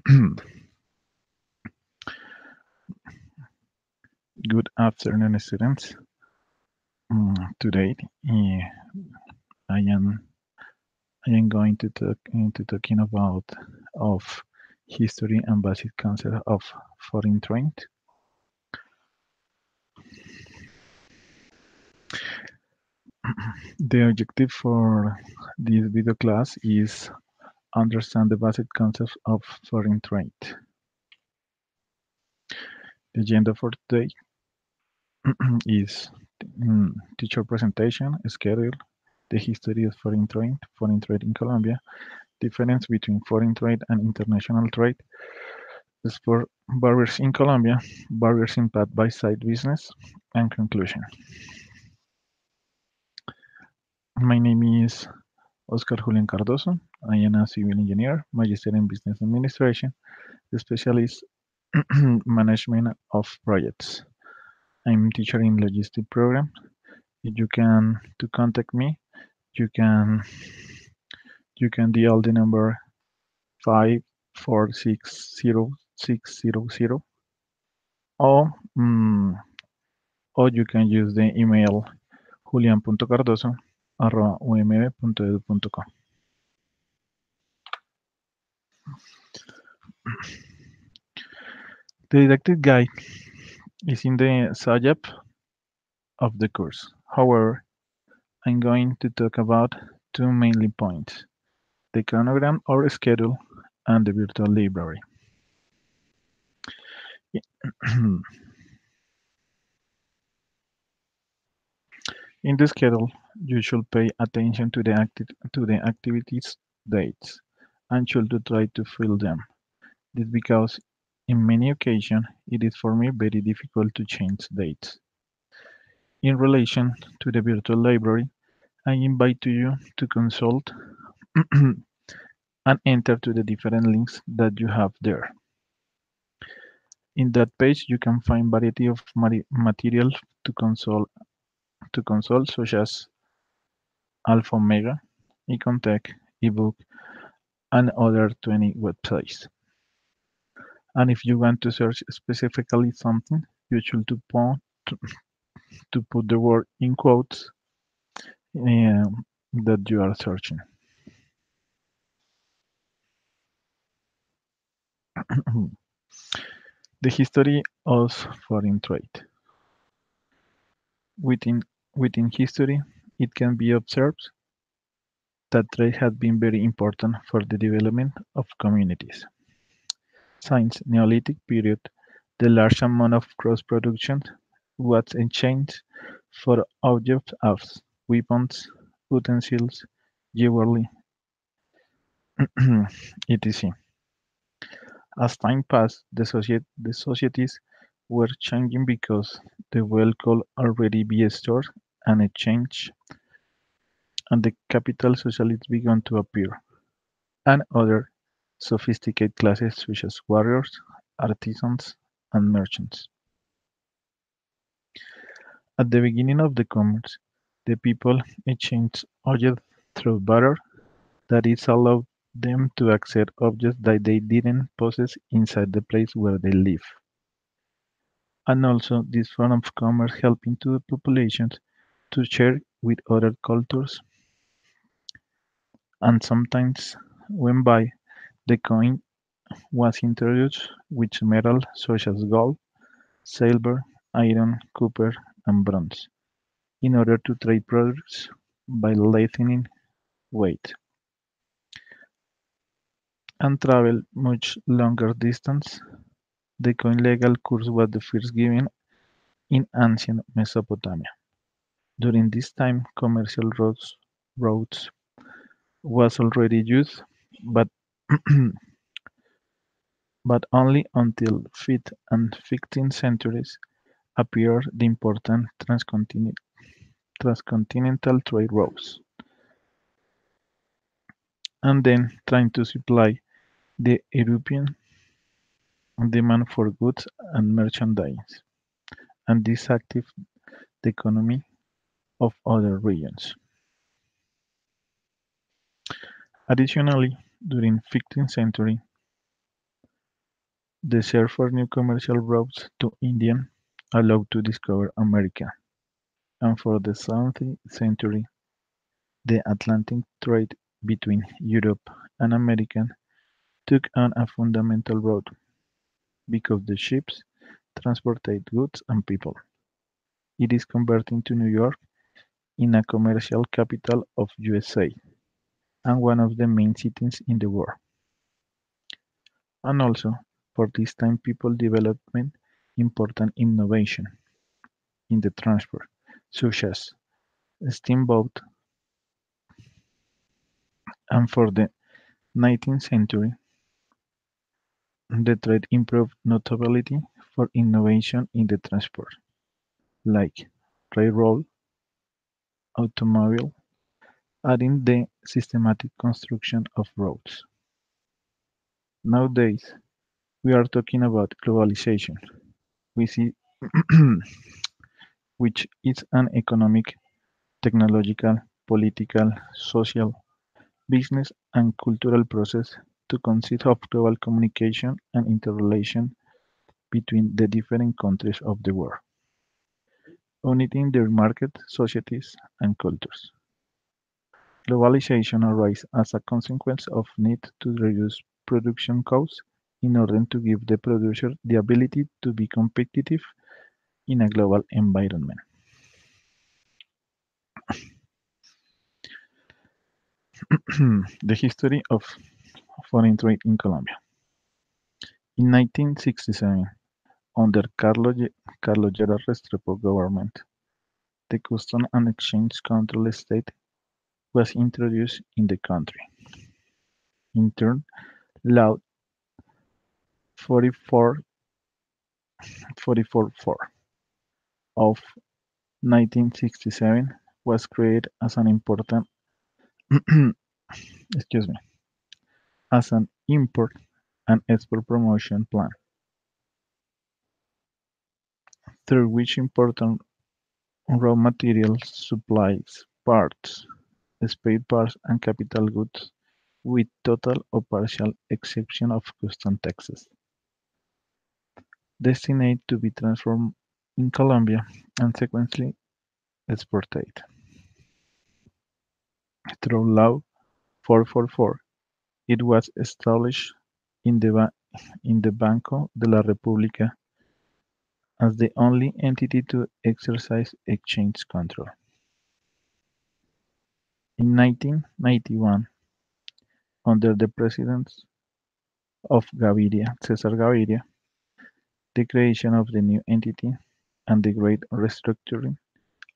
Good afternoon, students. Today, I am I am going to talking about of history and basic concept of foreign trade. The objective for this video class is understand the basic concepts of foreign trade. The agenda for today is teacher presentation, schedule, the history of foreign trade in Colombia, difference between foreign trade and international trade, sport barriers in Colombia, barriers impact by side business, and conclusion. My name is Oscar Julian Cardoso. I am a civil engineer, magister in business administration, specialist management of projects. I'm teacher in logistic program. If you can to contact me, you can dial the number 5460600 or or you can use the email julian.cardoso@umb.edu.co. The didactic guide is in the subject of the course. However, I'm going to talk about two mainly points: the chronogram or schedule and the virtual library. In the schedule, you should pay attention to the activities dates and should try to fill them. This because in many occasions it is for me very difficult to change dates. In relation to the virtual library, I invite you to consult and enter to the different links that you have there. In that page, you can find variety of material to consult such as Alpha Omega, Econtech, ebook, and other 20 websites. And if you want to search specifically something, you should to put the word in quotes that you are searching. The history of foreign trade. Within history, it can be observed that trade has been very important for the development of communities. Since Neolithic period, the large amount of cross-production was exchanged for objects as weapons, utensils, jewelry, etc. As time passed, the societies were changing because the wealth could already be stored and exchanged, and the capital socialists began to appear, and other sophisticated classes such as warriors, artisans, and merchants. At the beginning of the commerce, the people exchanged objects through barter, that is allowed them to accept objects that they didn't possess inside the place where they live. And also, this form of commerce helping to the populations to share with other cultures, and sometimes when by the coin was introduced with metals such as gold, silver, iron, copper, and bronze, in order to trade products by lightening weight and travel much longer distance. The coin legal course was the first given in ancient Mesopotamia. During this time, commercial roads was already used, but but only until 5th and 15th centuries appeared the important transcontinental trade routes, and then trying to supply the European demand for goods and merchandise, and this active the economy of other regions. Additionally, during 15th century, The search for new commercial routes to India allowed to discover America, and for the 17th century, the Atlantic trade between Europe and America took on a fundamental role because the ships transported goods and people. It is converting to New York in a commercial capital of USA and one of the main cities in the world. And also, for this time people development important innovation in the transport, such as steamboat, and for the 19th century, the trade improved notably for innovation in the transport, like railroad, automobile, adding the systematic construction of roads. Nowadays, we are talking about globalization, we see which is an economic, technological, political, social, business, and cultural process to consist of global communication and interrelation between the different countries of the world, uniting their market, societies, and cultures. Globalization arises as a consequence of need to reduce production costs in order to give the producer the ability to be competitive in a global environment. The history of foreign trade in Colombia. In 1967, under Carlos Lleras Restrepo government, the Custom and Exchange Control State was introduced in the country. In turn, Law 44 44-4 of 1967 was created as an important excuse me, as an import and export promotion plan, through which important raw materials, supplies, parts, spare parts, and capital goods, with total or partial exception of custom taxes, destined to be transformed in Colombia and sequentially exported. Through Law 444, it was established in the Banco de la República as the only entity to exercise exchange control. In 1991, under the presidency of Cesar Gaviria, the creation of the new entity and the great restructuring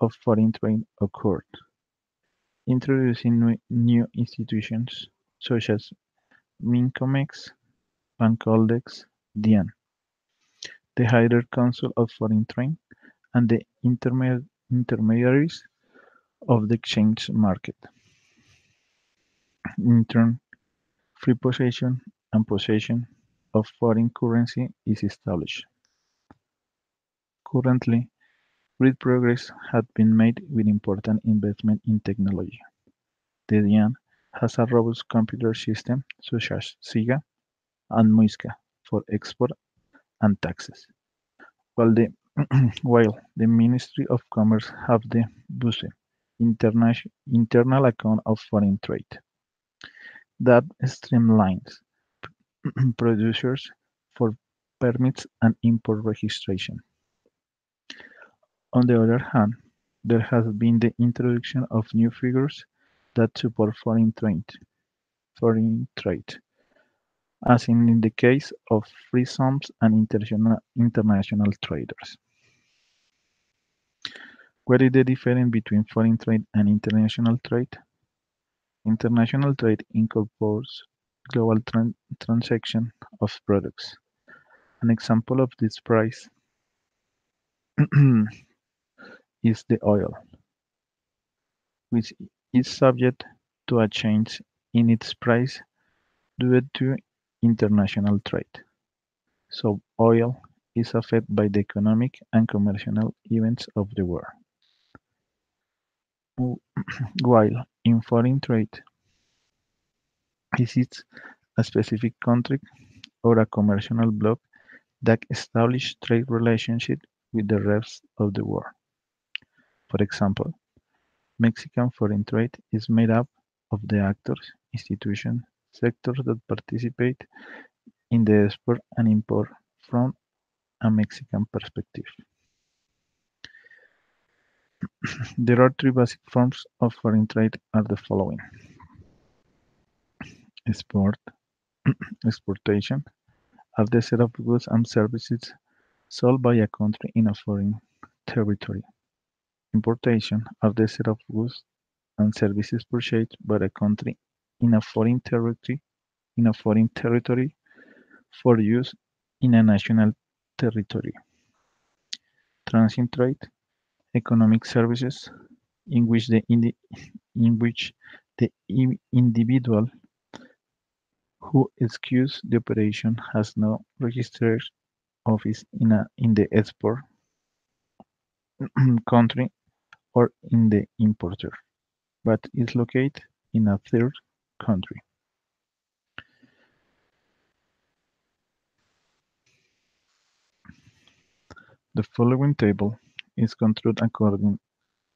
of foreign trade occurred, introducing new institutions such as Mincomex, Bancoldex, DIAN, the Higher Council of Foreign Trade, and the intermediaries of the exchange market. In turn, free possession and possession of foreign currency is established. Currently, great progress has been made with important investment in technology. The DIAN has a robust computer system such as SIGA and MUISCA for export and taxes, while the while the Ministry of Commerce have the BUSE, Internal Account of Foreign Trade, that streamlines producers for permits and import registration. On the other hand, there has been the introduction of new figures that support foreign trade, as in the case of free zones and international traders. What is the difference between foreign trade and international trade? International trade incorporates global transaction of products. An example of this price is the oil, which is subject to a change in its price due to international trade. So oil is affected by the economic and commercial events of the world. While in foreign trade, it is a specific country or a commercial bloc that establish trade relationships with the rest of the world. For example, Mexican foreign trade is made up of the actors, institutions, sectors that participate in the export and import from a Mexican perspective. There are three basic forms of foreign trade are the following: export, exportation are the set of goods and services sold by a country in a foreign territory. Importation are the set of goods and services purchased by a country in a foreign territory for use in a national territory. Transit trade, economic services in which the individual who executes the operation has no registered office in the export country or in the importer, but is located in a third country. The following table is constructed according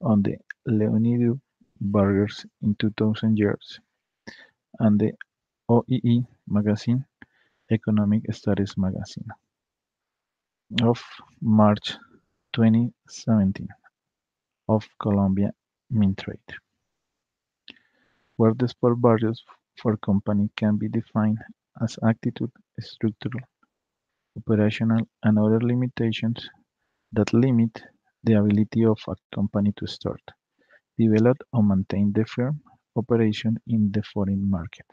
on the Leonidou barriers in 2000 years and the OEE magazine, Economic Studies magazine, of March 2017 of Colombia Mintrade, where the export barriers for company can be defined as attitude, structural, operational, and other limitations that limit the ability of a company to start, develop, or maintain the firm operation in the foreign market.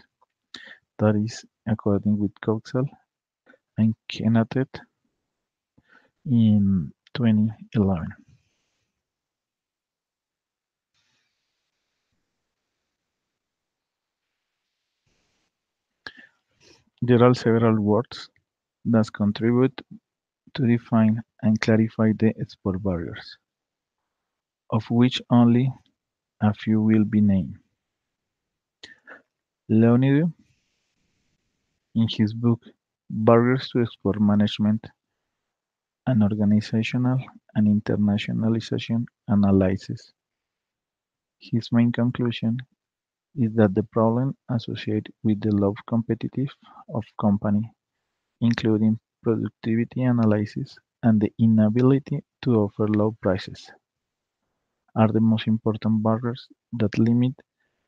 That is according with Coxall and Kenneth in 2011. There are several words that contribute to define and clarify the export barriers, of which only a few will be named. Leonid, in his book Barriers to Export Management, an Organizational and Internationalization Analysis, his main conclusion is that the problem associated with the low competitiveness of company, including productivity analysis and the inability to offer low prices, are the most important barriers that limit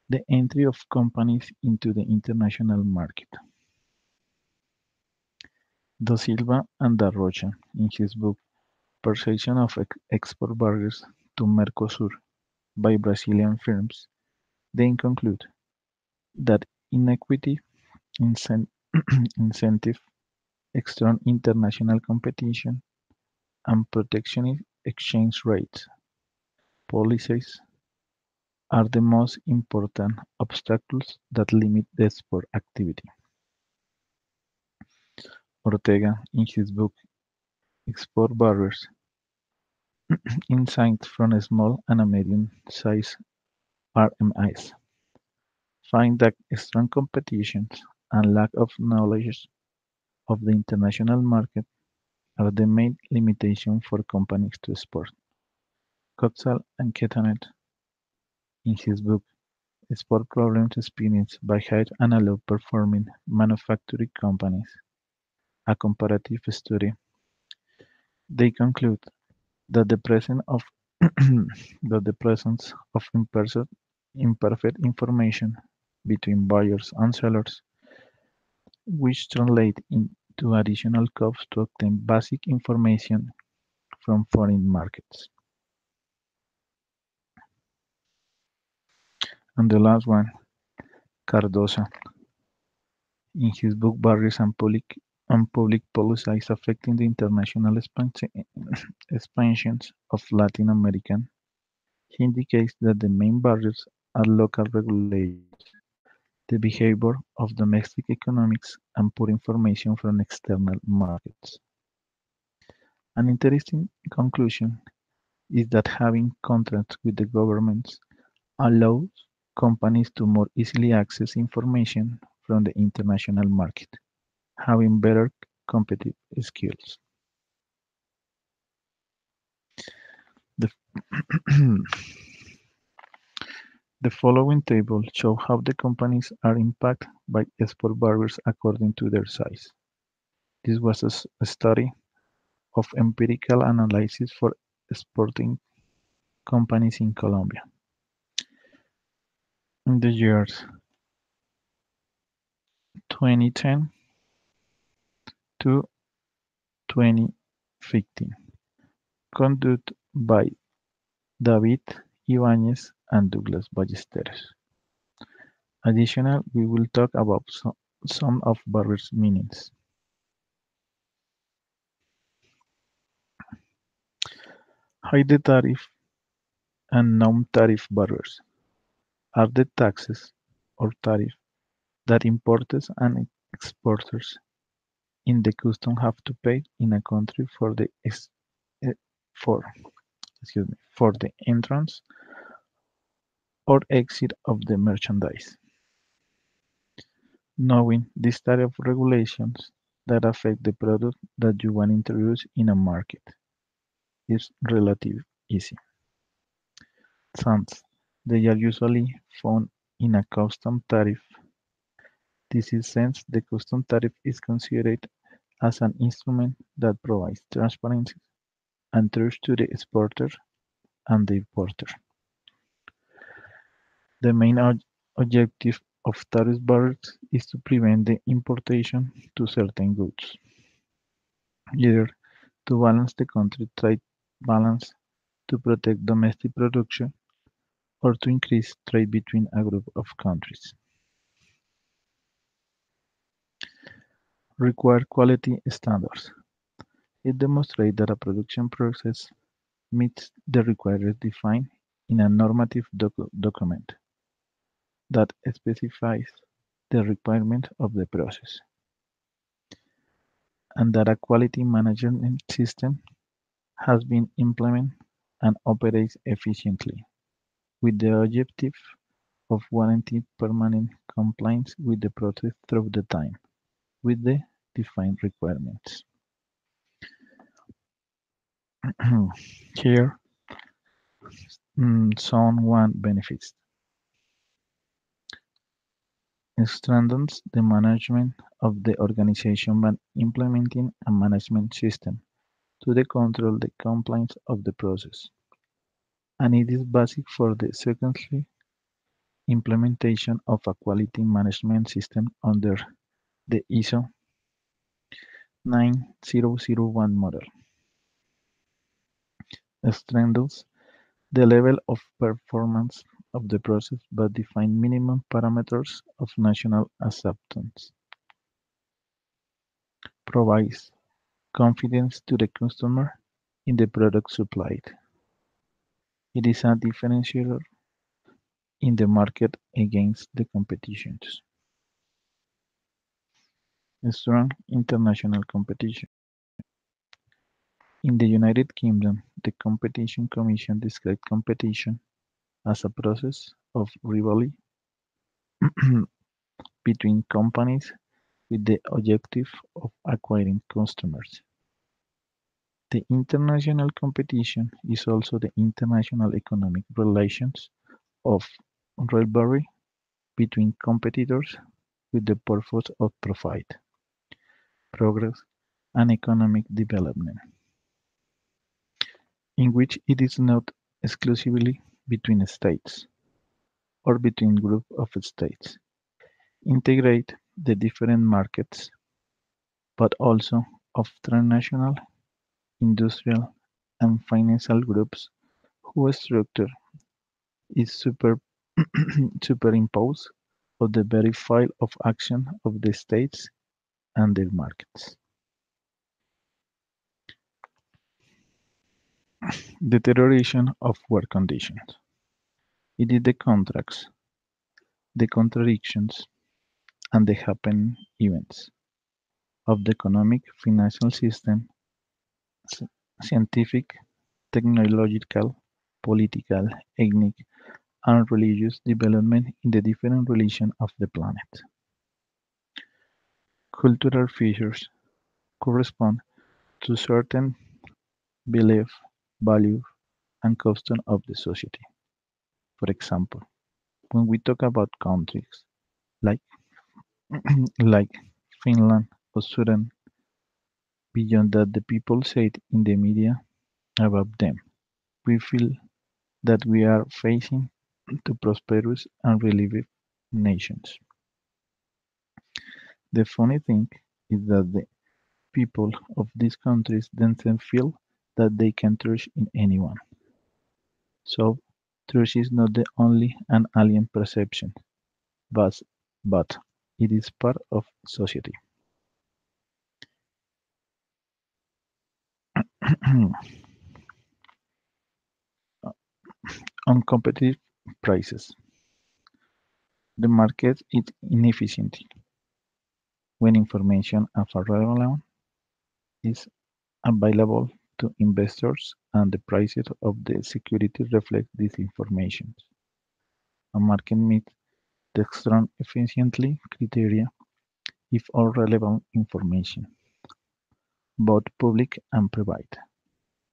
the entry of companies into the international market. Da Silva and Da Rocha, in his book Perception of Export Barriers to Mercosur by Brazilian Firms, they conclude that inequity, incen- incentive, strong international competition, and protectionist exchange rates policies are the most important obstacles that limit the export activity. Ortega, in his book Export Barriers: Insights from Small and Medium-Sized RMIs, find that strong competition and lack of knowledge of the international market are the main limitation for companies to export. Kotzal and Ketanet, in his book Export Problems Experienced by High and Low Performing Manufacturing Companies, a comparative study, they conclude that the presence of that the presence of imperfect information between buyers and sellers, which translate into additional costs to obtain basic information from foreign markets. And the last one, Cardosa, in his book Barriers and Public Policies Affecting the International Expansions of Latin America, he indicates that the main barriers are local regulations, the behavior of domestic economics, and poor information from external markets. An interesting conclusion is that having contracts with the governments allows companies to more easily access information from the international market. Having better competitive skills. The, the following table shows how the companies are impacted by export barriers according to their size. This was a study of empirical analysis for exporting companies in Colombia. In the years 2010 to 2015, conducted by David Ibáñez and Douglas Ballesteros. Additionally, we will talk about some of barriers' meanings. High tariff and non-tariff barriers are the taxes or tariff that importers and exporters in the custom have to pay in a country for the eh, for for the entrance or exit of the merchandise. Knowing this type of regulations that affect the product that you want to introduce in a market is relatively easy, since they are usually found in a custom tariff. This is since the custom tariff is considered as an instrument that provides transparency and trust to the exporter and the importer. The main objective of tariff barriers is to prevent the importation to certain goods, either to balance the country trade balance, to protect domestic production, or to increase trade between a group of countries. Require quality standards. It demonstrates that a production process meets the requirements defined in a normative document that specifies the requirement of the process, and that a quality management system has been implemented and operates efficiently, with the objective of guaranteeing permanent compliance with the process through the time, with the defined requirements. Here, Zone 1 benefits. It strengthens the management of the organization by implementing a management system to control the compliance of the process. And it is basic for the secondly implementation of a quality management system under the ISO 9001 model. It strengthens the level of performance of the process by defining minimum parameters of national acceptance. Provides confidence to the customer in the product supplied. It is a differentiator in the market against the competitions. Strong international competition. In the United Kingdom, the Competition Commission described competition as a process of rivalry between companies with the objective of acquiring customers. The international competition is also the international economic relations of rivalry between competitors with the purpose of profit, progress, and economic development, in which it is not exclusively between states or between groups of states. Integrate the different markets, but also of transnational, industrial, and financial groups whose structure is superimposed on the very file of action of the states and their markets. Deterioration of work conditions. It is the contracts, the contradictions, and the happening events of the economic, financial system, scientific, technological, political, ethnic, and religious development in the different religions of the planet. Cultural features. correspond to certain belief, value, and custom of the society. For example, when we talk about countries like like Finland or Sweden, beyond that the people said in the media about them, we feel that we are facing two prosperous and relieved nations. The funny thing is that the people of these countries themselves feel that they can trust in anyone. So, trust is not the only an alien perception, but, but it is part of society. On competitive prices, the market is inefficient when information of a relevant is available to investors and the prices of the security reflect this information. A market meets the strong efficiently criteria if all relevant information, both public and private,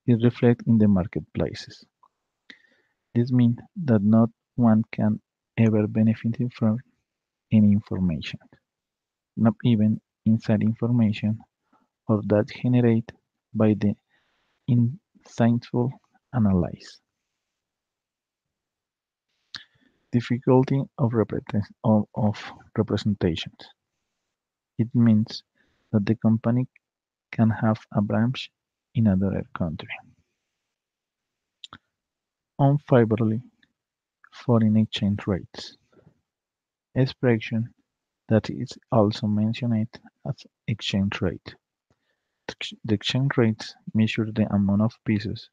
is reflected in the marketplaces. This means that not one can ever benefit from any information, not even inside information or that generated by the insightful analysis. Difficulty of representations. It means that the company can have a branch in another country. Unfavorably, foreign exchange rates. Expression that is also mentioned as exchange rate. The exchange rates measure the amount of pieces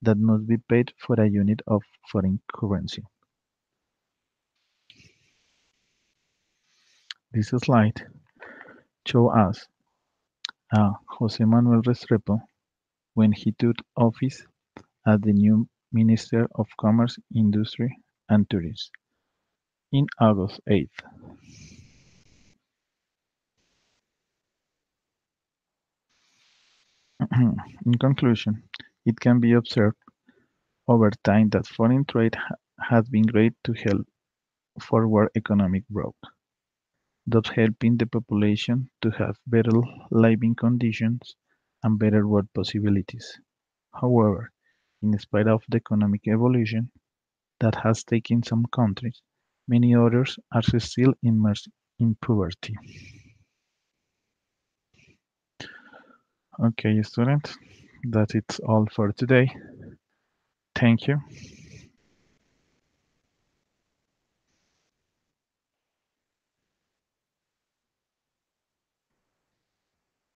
that must be paid for a unit of foreign currency. This slide shows us José Manuel Restrepo when he took office as the new Minister of Commerce, Industry and Tourism in August 8th. In conclusion, it can be observed over time that foreign trade has been great to help forward economic growth, thus helping the population to have better living conditions and better work possibilities. However, in spite of the economic evolution that has taken some countries, many others are still immersed in poverty. Okay, students, that's it all for today. Thank you.